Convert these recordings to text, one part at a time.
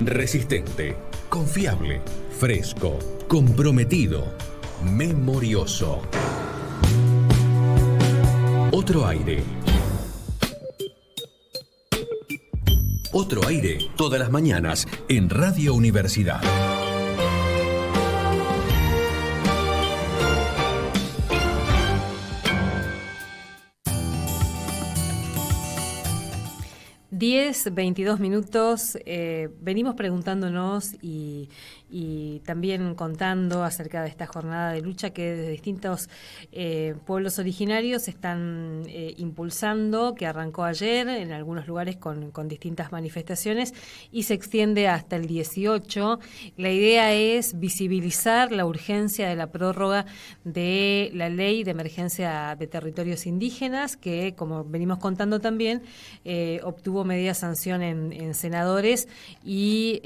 Resistente, confiable, fresco, comprometido, memorioso. Otro aire. Otro aire, todas las mañanas en Radio Universidad. Diez, 22 minutos, venimos preguntándonos y también contando acerca de esta jornada de lucha que desde distintos pueblos originarios están impulsando, que arrancó ayer en algunos lugares con distintas manifestaciones y se extiende hasta el 18. La idea es visibilizar la urgencia de la prórroga de la Ley de Emergencia de Territorios Indígenas, que, como venimos contando también, obtuvo media sanción en senadores y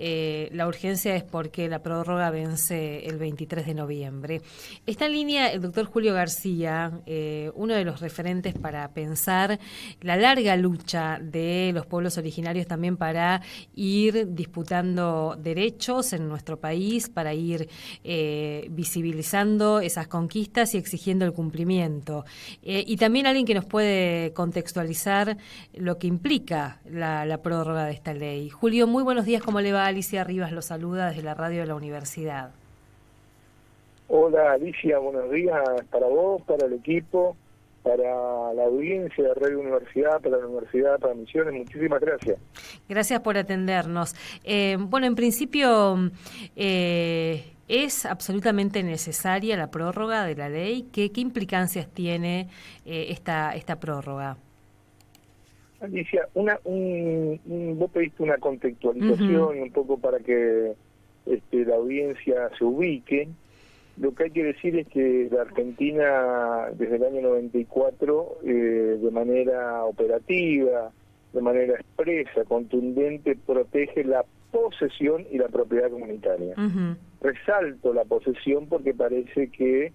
la urgencia es porque la prórroga vence el 23 de noviembre. Está en línea el doctor Julio García, uno de los referentes para pensar la larga lucha de los pueblos originarios también para ir disputando derechos en nuestro país, para ir visibilizando esas conquistas y exigiendo el cumplimiento. Y también alguien que nos puede contextualizar lo que implica la prórroga de esta ley. Julio, muy buenos días, ¿cómo le va? Alicia Rivas lo saluda desde la radio de la universidad. Hola Alicia, buenos días para vos, para el equipo, para la audiencia de Radio Universidad, para la Universidad, para Misiones, muchísimas gracias. Gracias por atendernos. Bueno, en principio, ¿es absolutamente necesaria la prórroga de la ley? ¿Qué implicancias tiene esta prórroga? Alicia, vos pediste una contextualización un poco para que la audiencia se ubique. Lo que hay que decir es que la Argentina, desde el año 94, de manera operativa, de manera expresa, contundente, protege la posesión y la propiedad comunitaria. Resalto la posesión porque parece que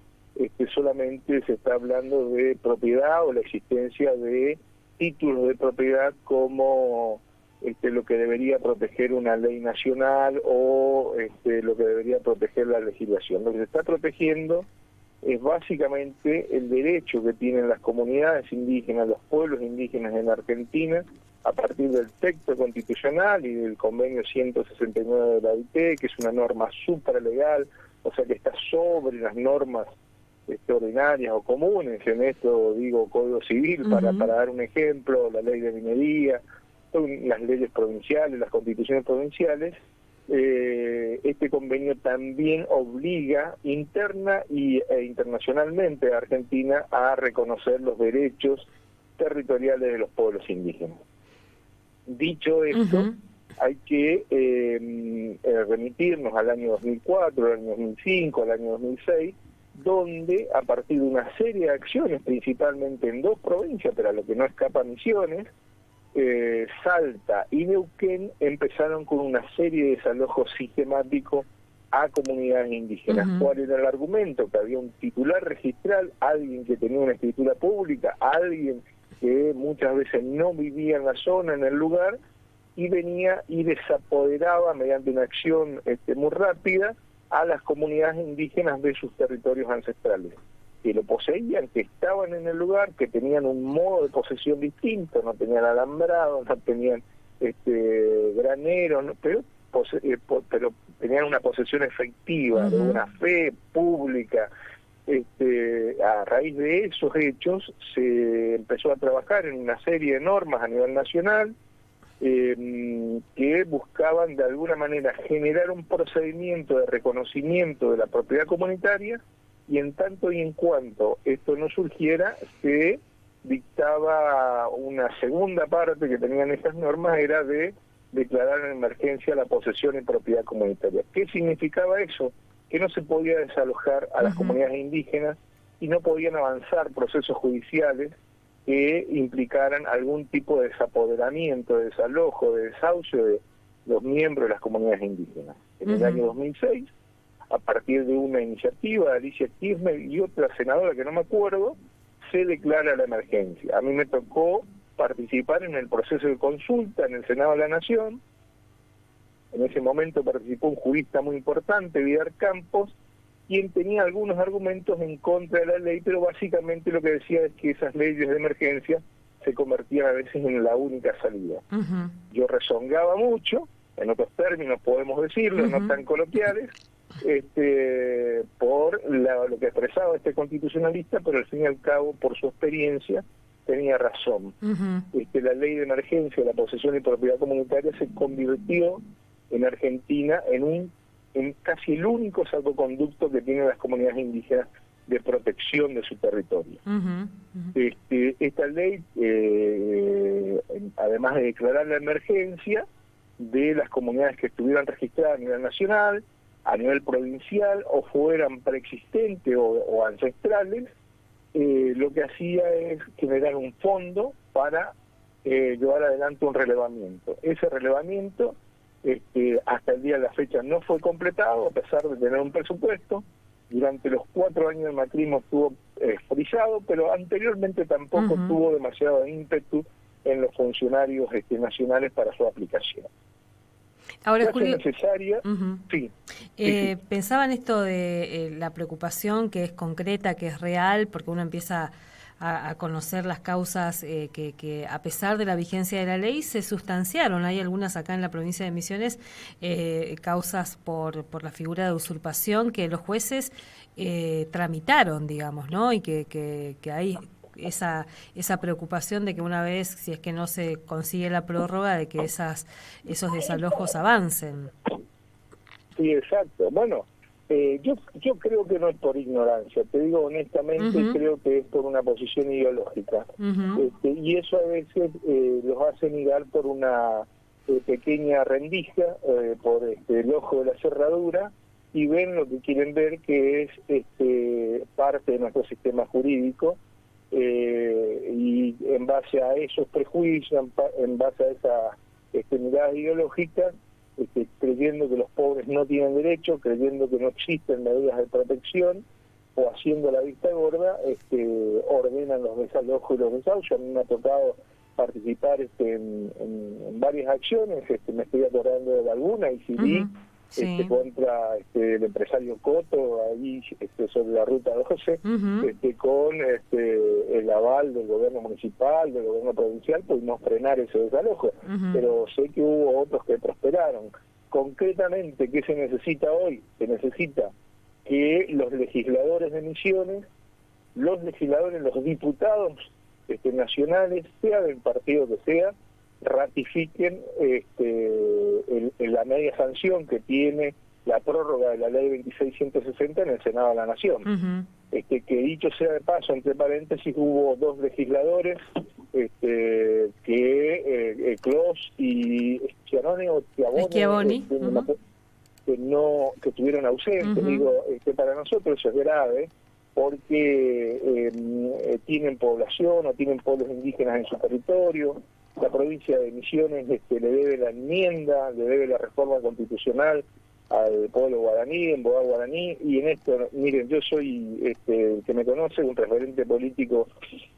solamente se está hablando de propiedad o la existencia de títulos de propiedad como lo que debería proteger una ley nacional o lo que debería proteger la legislación. Lo que se está protegiendo es básicamente el derecho que tienen las comunidades indígenas, los pueblos indígenas en Argentina, a partir del texto constitucional y del convenio 169 de la OIT, que es una norma supralegal, o sea que está sobre las normas ordinarias o comunes, en esto digo Código Civil, para dar un ejemplo, la ley de minería, las leyes provinciales, las constituciones provinciales. Este convenio también obliga interna e internacionalmente a Argentina a reconocer los derechos territoriales de los pueblos indígenas. Dicho esto, hay que remitirnos al año 2004, al año 2005, al año 2006, donde a partir de una serie de acciones, principalmente en dos provincias, pero a lo que no escapa Misiones, Salta y Neuquén, empezaron con una serie de desalojos sistemáticos a comunidades indígenas. ¿Cuál era el argumento? Que había un titular registral, alguien que tenía una escritura pública, alguien que muchas veces no vivía en la zona, en el lugar, y venía y desapoderaba mediante una acción muy rápida a las comunidades indígenas de sus territorios ancestrales, que lo poseían, que estaban en el lugar, que tenían un modo de posesión distinto, no tenían alambrado, no tenían granero, ¿no? pero tenían una posesión efectiva, de una fe pública. A raíz de esos hechos se empezó a trabajar en una serie de normas a nivel nacional, que buscaban de alguna manera generar un procedimiento de reconocimiento de la propiedad comunitaria, y en tanto y en cuanto esto no surgiera, se dictaba una segunda parte que tenían estas normas, era de declarar en emergencia la posesión y propiedad comunitaria. ¿Qué significaba eso? Que no se podía desalojar a las comunidades indígenas y no podían avanzar procesos judiciales que implicaran algún tipo de desapoderamiento, de desalojo, de desahucio de los miembros de las comunidades indígenas. En el año 2006, a partir de una iniciativa de Alicia Kirchner y otra senadora que no me acuerdo, se declara la emergencia. A mí me tocó participar en el proceso de consulta en el Senado de la Nación, En ese momento participó un jurista muy importante, Vidal Campos, quien tenía algunos argumentos en contra de la ley, pero básicamente lo que decía es que esas leyes de emergencia se convertían a veces en la única salida. Yo rezongaba mucho, en otros términos podemos decirlo, no tan coloquiales, por lo que expresaba este constitucionalista, pero al fin y al cabo, por su experiencia, tenía razón. La ley de emergencia, la posesión y propiedad comunitaria se convirtió en Argentina en casi el único salvoconducto que tienen las comunidades indígenas de protección de su territorio. Esta ley, además de declarar la emergencia de las comunidades que estuvieran registradas a nivel nacional, a nivel provincial, o fueran preexistentes o ancestrales, lo que hacía es generar un fondo para llevar adelante un relevamiento. Ese relevamiento hasta el día de la fecha no fue completado, a pesar de tener un presupuesto. Durante los 4 años del macrismo estuvo frisado, pero anteriormente tampoco tuvo demasiado ímpetu en los funcionarios nacionales para su aplicación. Ahora, Julio, necesaria, sí. Pensaba en esto de la preocupación que es concreta, que es real, porque uno empieza a conocer las causas que a pesar de la vigencia de la ley se sustanciaron. Hay algunas acá en la provincia de Misiones, causas por la figura de usurpación que los jueces tramitaron, digamos, ¿no? Y que hay esa preocupación de que una vez, si es que no se consigue la prórroga, de que esos desalojos avancen. Sí, exacto. Bueno, yo creo que no es por ignorancia, te digo honestamente, creo que es por una posición ideológica. Y eso a veces los hace mirar por una pequeña rendija, por el ojo de la cerradura, y ven lo que quieren ver, que es parte de nuestro sistema jurídico, y en base a esos prejuicios, en base a esa mirada ideológica, creyendo que los pobres no tienen derecho, creyendo que no existen medidas de protección, o haciendo la vista gorda, ordenan los desalojos y los desahucios. A mí me ha tocado participar en varias acciones, me estoy acordando de alguna, y sí. Contra el empresario Coto, ahí sobre la ruta 12, con el aval del gobierno municipal, del gobierno provincial, pudimos frenar ese desalojo, pero sé que hubo otros que prosperaron. Concretamente, ¿qué se necesita hoy? Se necesita que los legisladores de Misiones, los diputados nacionales, sea del partido que sea, ratifiquen la media sanción que tiene la prórroga de la ley 2660 en el Senado de la Nación. Que dicho sea de paso, entre paréntesis, hubo 2 legisladores, Clos y Schiavone, que estuvieron ausentes. Digo, para nosotros eso es grave, porque tienen población o tienen pueblos indígenas en su territorio. La provincia de Misiones le debe la enmienda, le debe la reforma constitucional al pueblo guaraní, en Boa Guaraní, y en esto, miren, yo soy, el que me conoce, un referente político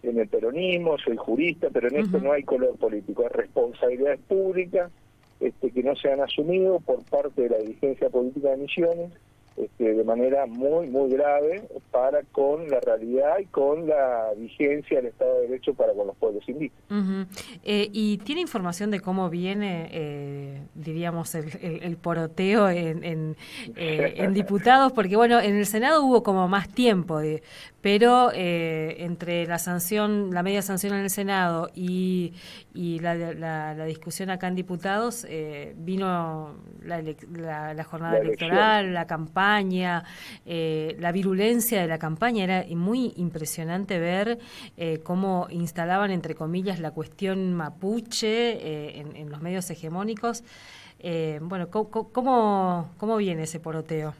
en el peronismo, soy jurista, pero en esto no hay color político, hay responsabilidades públicas que no se han asumido por parte de la dirigencia política de Misiones, de manera muy, muy grave para con la realidad y con la vigencia del Estado de Derecho para con los pueblos indígenas. ¿Y tiene información de cómo viene, diríamos, el poroteo en diputados? Porque, bueno, en el Senado hubo como más tiempo, pero entre la media sanción en el Senado y la discusión acá en diputados, vino la jornada electoral, la campaña, la virulencia de la campaña. Era muy impresionante ver cómo instalaban, entre comillas, la cuestión mapuche en los medios hegemónicos. Bueno, ¿cómo viene ese poroteo?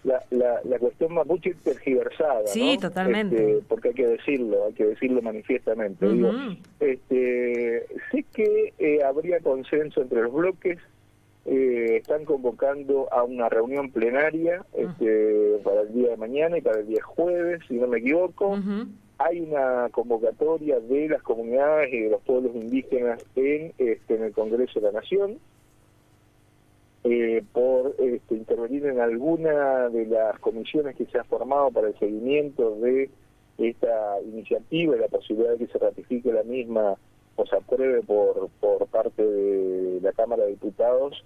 La cuestión mapuche tergiversada, sí, ¿no? Totalmente. Porque hay que decirlo manifiestamente. Digo, sé que habría consenso entre los bloques. Están convocando a una reunión plenaria para el día de mañana y para el día jueves, si no me equivoco. Hay una convocatoria de las comunidades y de los pueblos indígenas en el Congreso de la Nación. por intervenir en alguna de las comisiones que se ha formado para el seguimiento de esta iniciativa y la posibilidad de que se ratifique la misma o se apruebe por parte de la Cámara de Diputados.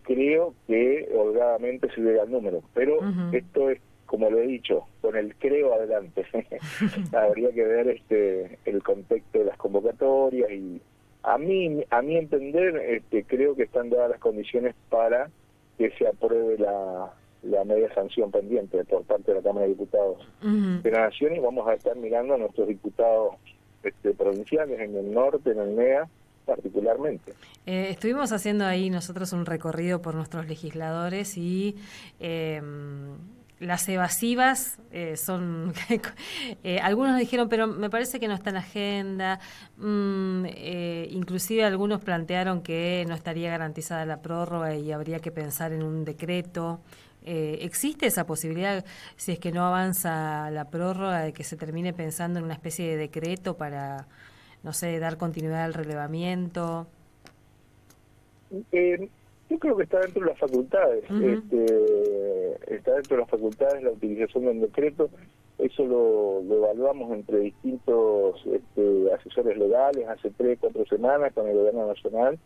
Creo que holgadamente se llega al número, pero esto es, como lo he dicho, con el creo adelante. Habría que ver el contexto de las convocatorias y a mi entender creo que están dadas las condiciones para que se apruebe la media sanción pendiente por parte de la Cámara de Diputados de la Nación, y vamos a estar mirando a nuestros diputados provinciales en el norte, en el NEA particularmente. Estuvimos haciendo ahí nosotros un recorrido por nuestros legisladores y las evasivas son... algunos dijeron, pero me parece que no está en la agenda. Inclusive algunos plantearon que no estaría garantizada la prórroga y habría que pensar en un decreto. ¿Existe esa posibilidad, si es que no avanza la prórroga, de que se termine pensando en una especie de decreto para, no sé, dar continuidad al relevamiento? Yo creo que está dentro de las facultades. Está dentro de las facultades la utilización del decreto. Eso lo evaluamos entre distintos asesores legales hace 3-4 semanas con el Gobierno Nacional.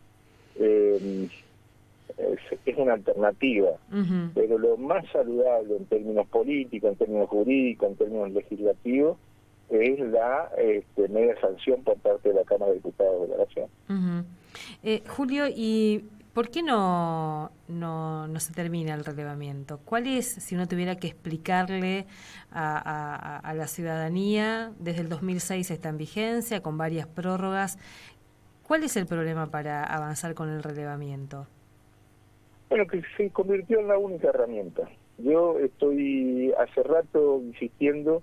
Es una alternativa, pero lo más saludable en términos políticos, en términos jurídicos, en términos legislativos, es la media sanción por parte de la Cámara de Diputados de la Nación. Julio, ¿y por qué no se termina el relevamiento? ¿Cuál es, si uno tuviera que explicarle a la ciudadanía, desde el 2006 está en vigencia, con varias prórrogas, cuál es el problema para avanzar con el relevamiento? Bueno, que se convirtió en la única herramienta. Yo estoy hace rato insistiendo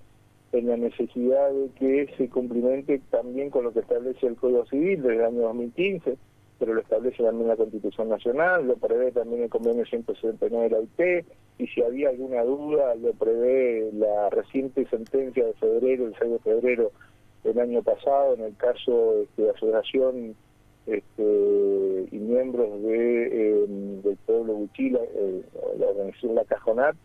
en la necesidad de que se cumplimente también con lo que establece el Código Civil desde el año 2015, pero lo establece también la Constitución Nacional, lo prevé también el Convenio 169 de la OIT, y si había alguna duda, lo prevé la reciente sentencia de febrero, el 6 de febrero del año pasado, en el caso de asociación y miembros del pueblo Huichila, la organización La Cajonat,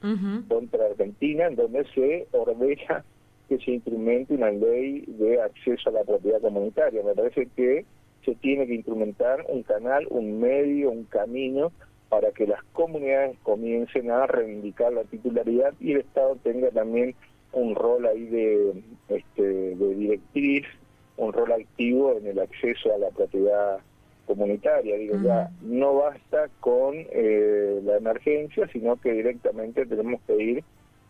contra Argentina, en donde se ordena que se instrumente una ley de acceso a la propiedad comunitaria. Me parece que se tiene que instrumentar un canal, un medio, un camino para que las comunidades comiencen a reivindicar la titularidad y el Estado tenga también un rol ahí de directriz, un rol activo en el acceso a la propiedad comunitaria. Digo, ya no basta con la emergencia, sino que directamente tenemos que ir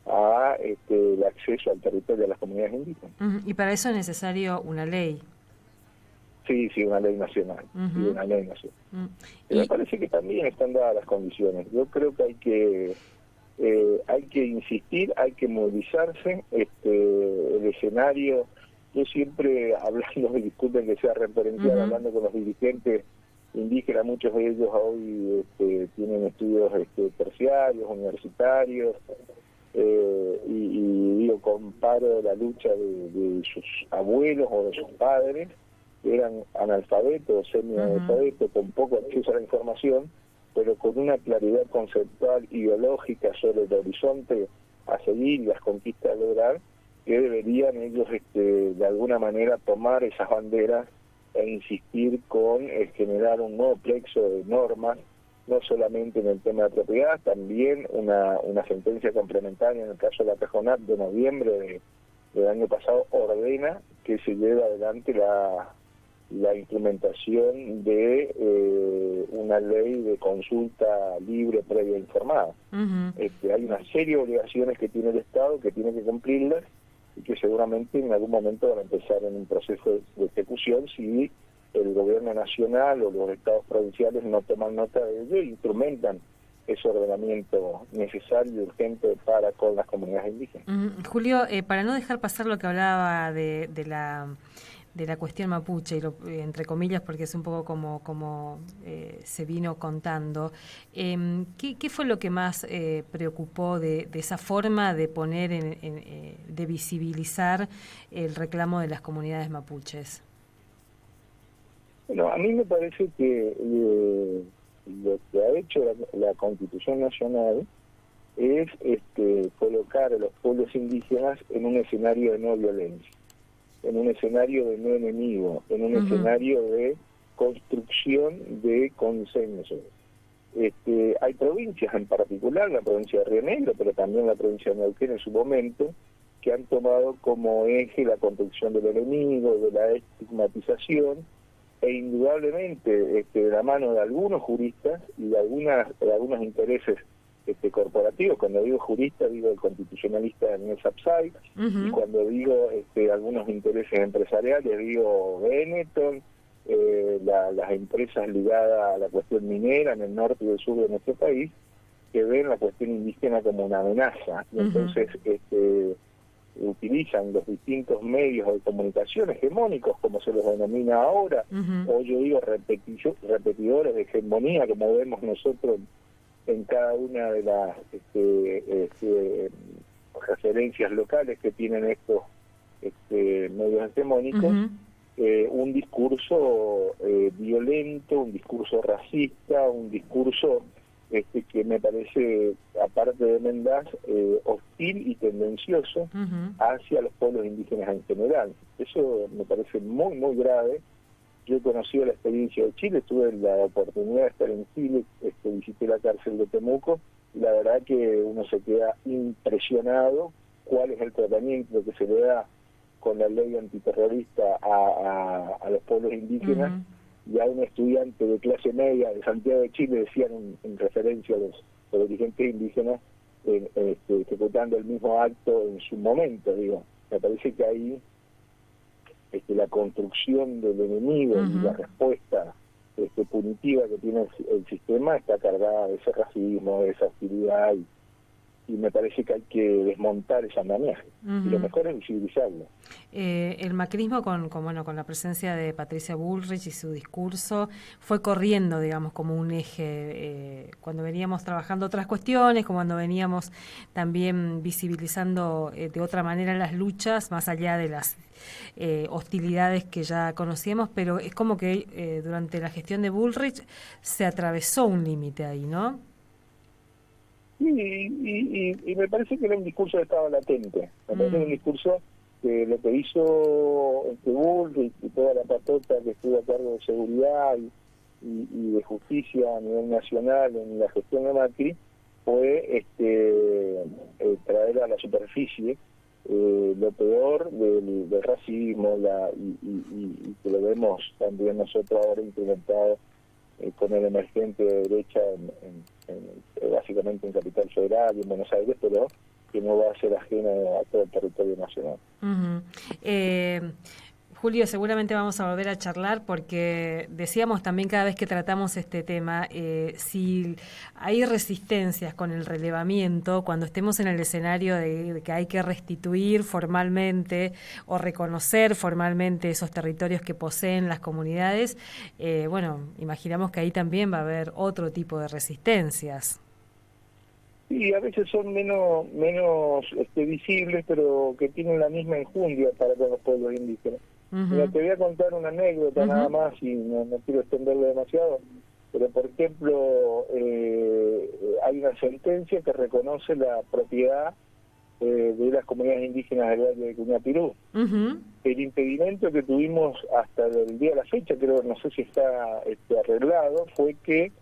a el acceso al territorio de las comunidades indígenas. Y para eso es necesario una ley. Sí, una ley nacional. Sí, una ley nacional. Y me parece que también están dadas las condiciones. Yo creo que hay que insistir, hay que movilizarse. El escenario, yo siempre hablando, disculpen que sea referencial, hablando con los dirigentes indígenas, muchos de ellos hoy tienen estudios terciarios, universitarios, y digo, comparo la lucha de sus abuelos o de sus padres, que eran analfabetos, semi-analfabetos, con poco acceso a la información, pero con una claridad conceptual ideológica sobre el horizonte a seguir y las conquistas a lograr, que deberían ellos de alguna manera tomar esas banderas e insistir con generar un nuevo plexo de normas, no solamente en el tema de propiedad, también una sentencia complementaria en el caso de la Cajonat de noviembre del año pasado ordena que se lleve adelante la implementación de una ley de consulta libre, previa e informada. Hay una serie de obligaciones que tiene el Estado que tiene que cumplirlas y que seguramente en algún momento van a empezar en un proceso de ejecución si el gobierno nacional o los estados provinciales no toman nota de ello e instrumentan ese ordenamiento necesario y urgente para con las comunidades indígenas. Julio, para no dejar pasar lo que hablaba de la cuestión mapuche, y entre comillas, porque es un poco como se vino contando, ¿qué fue lo que más preocupó de esa forma de poner, de visibilizar el reclamo de las comunidades mapuches? Bueno, a mí me parece que lo que ha hecho la Constitución Nacional es colocar a los pueblos indígenas en un escenario de no violencia, en un escenario de no enemigo, en un escenario de construcción de consenso. Hay provincias en particular, la provincia de Río Negro, pero también la provincia de Neuquén en su momento, que han tomado como eje la construcción del enemigo, de la estigmatización, e indudablemente de la mano de algunos juristas y de algunos intereses corporativos. Cuando digo jurista, digo el constitucionalista Daniel Sapsay, y cuando digo algunos intereses empresariales, digo Benetton, las empresas ligadas a la cuestión minera en el norte y el sur de nuestro país, que ven la cuestión indígena como una amenaza, y entonces utilizan los distintos medios de comunicación hegemónicos, como se los denomina ahora, o yo digo repetidores de hegemonía, como vemos nosotros en cada una de las referencias locales que tienen estos medios hegemónicos, un discurso violento, un discurso racista, un discurso que me parece, aparte de mendaz, hostil y tendencioso hacia los pueblos indígenas en general. Eso me parece muy, muy grave. Yo he conocido la experiencia de Chile, tuve la oportunidad de estar en Chile, visité la cárcel de Temuco, y la verdad que uno se queda impresionado cuál es el tratamiento que se le da con la ley antiterrorista a los pueblos indígenas. Y a un estudiante de clase media de Santiago de Chile decían en referencia a los dirigentes indígenas ejecutando el mismo acto en su momento. Digo, me parece que ahí la construcción del enemigo y la respuesta punitiva que tiene el sistema está cargada de ese racismo, de esa hostilidad, y me parece que hay que desmontar ese andamiaje. Y lo mejor es visibilizarlo. El macrismo con la presencia de Patricia Bullrich y su discurso fue corriendo, digamos, como un eje cuando veníamos trabajando otras cuestiones, como cuando veníamos también visibilizando de otra manera las luchas, más allá de las hostilidades que ya conocíamos, pero es como que durante la gestión de Bullrich se atravesó un límite ahí, ¿no? Y me parece que era un discurso que estaba latente. Me parece un discurso que lo que hizo Bullrich y toda la patota que estuvo a cargo de seguridad y de justicia a nivel nacional en la gestión de Macri fue traer a la superficie lo peor del racismo y que lo vemos también nosotros ahora implementado con el emergente de derecha básicamente en Capital Federal y en Buenos Aires, pero que no va a ser ajena a todo el territorio nacional. Julio, seguramente vamos a volver a charlar porque decíamos también cada vez que tratamos este tema, si hay resistencias con el relevamiento, cuando estemos en el escenario de que hay que restituir formalmente o reconocer formalmente esos territorios que poseen las comunidades, imaginamos que ahí también va a haber otro tipo de resistencias. Sí, a veces son menos visibles, pero que tienen la misma enjundia para con los pueblos indígenas. Mira, te voy a contar una anécdota nada más, y no quiero extenderlo demasiado, pero por ejemplo hay una sentencia que reconoce la propiedad de las comunidades indígenas del Valle de Cuñapirú. El impedimento que tuvimos hasta el día de la fecha, creo, no sé si está arreglado, fue que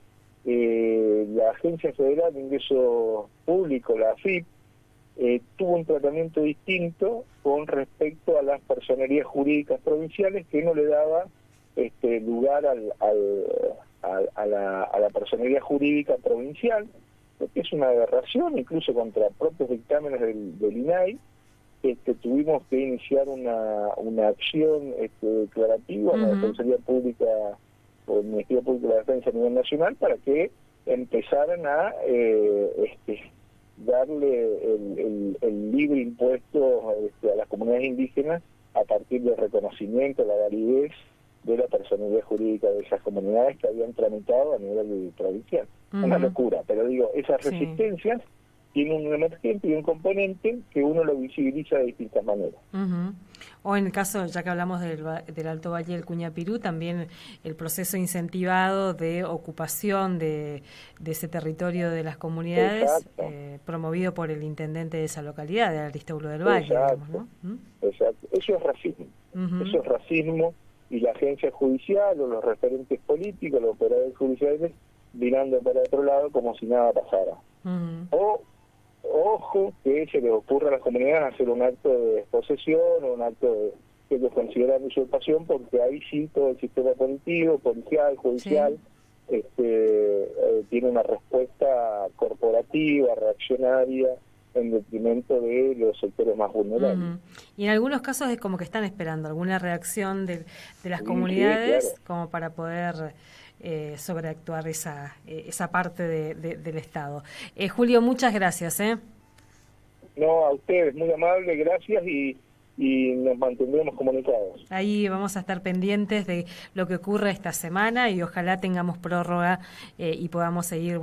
la Agencia Federal de Ingreso Público, la AFIP, tuvo un tratamiento distinto con respecto a las personerías jurídicas provinciales, que no le daba lugar a la personería jurídica provincial, lo que es una aberración, incluso contra propios dictámenes del INAI. Tuvimos que iniciar una acción declarativa en la Defensoría Pública o el Ministerio Público de la Defensa a nivel nacional para que empezaran a darle el libre impuesto a las comunidades indígenas a partir del reconocimiento, la validez de la personalidad jurídica de esas comunidades que habían tramitado a nivel provincial. Una locura, pero digo, esas resistencias tiene un emergente y un componente que uno lo visibiliza de distintas maneras. Uh-huh. O en el caso, ya que hablamos del Alto Valle del Cuñapirú, también el proceso incentivado de ocupación de ese territorio de las comunidades, promovido por el intendente de esa localidad, de Aristóbulo del Valle. Exacto, digamos, ¿no? Exacto. Eso es racismo. Uh-huh. Eso es racismo, y la agencia judicial o los referentes políticos, los operadores judiciales, mirando para otro lado como si nada pasara. Uh-huh. O ojo que se les ocurra a las comunidades hacer un acto de desposesión o un acto que ellos consideran usurpación, porque ahí sí todo el sistema político, policial, judicial, sí, tiene una respuesta corporativa, reaccionaria, en detrimento de los sectores más vulnerables. Uh-huh. Y en algunos casos es como que están esperando alguna reacción de las comunidades, sí, claro, como para poder sobreactuar esa parte del Estado. Julio, muchas gracias. No, a ustedes, muy amable, gracias, y nos mantendremos comunicados. Ahí vamos a estar pendientes de lo que ocurre esta semana y ojalá tengamos prórroga y podamos seguir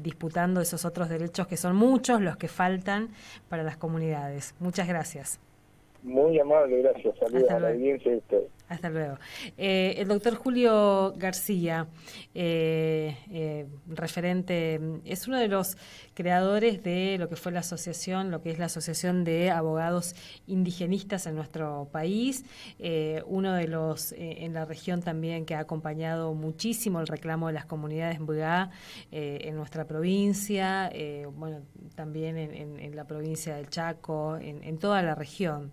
disputando esos otros derechos, que son muchos los que faltan para las comunidades. Muchas gracias. Muy amable, gracias. Saludos a la audiencia de ustedes. Hasta luego. El doctor Julio García, referente, es uno de los creadores de lo que fue la asociación, lo que es la Asociación de Abogados Indigenistas en nuestro país, uno de los en la región también que ha acompañado muchísimo el reclamo de las comunidades Mbuyá en nuestra provincia, también en la provincia del Chaco, en toda la región.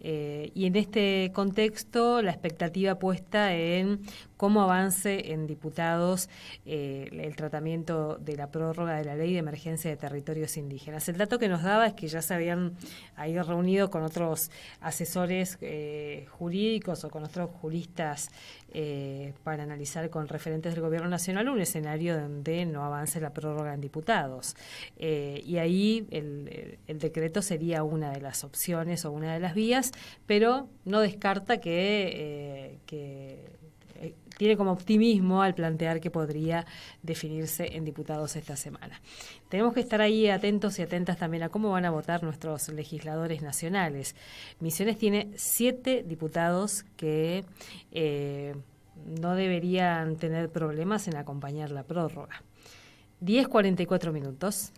Y en este contexto, la expectativa puesta en cómo avance en diputados el tratamiento de la prórroga de la Ley de Emergencia de Territorios Indígenas. El dato que nos daba es que ya se habían ahí reunido con otros asesores jurídicos o con otros juristas para analizar con referentes del Gobierno Nacional un escenario donde no avance la prórroga en diputados. Y ahí el decreto sería una de las opciones o una de las vías, pero no descarta que tiene como optimismo al plantear que podría definirse en diputados esta semana. Tenemos que estar ahí atentos y atentas también a cómo van a votar nuestros legisladores nacionales. Misiones tiene 7 diputados que no deberían tener problemas en acompañar la prórroga. 10:44 minutos.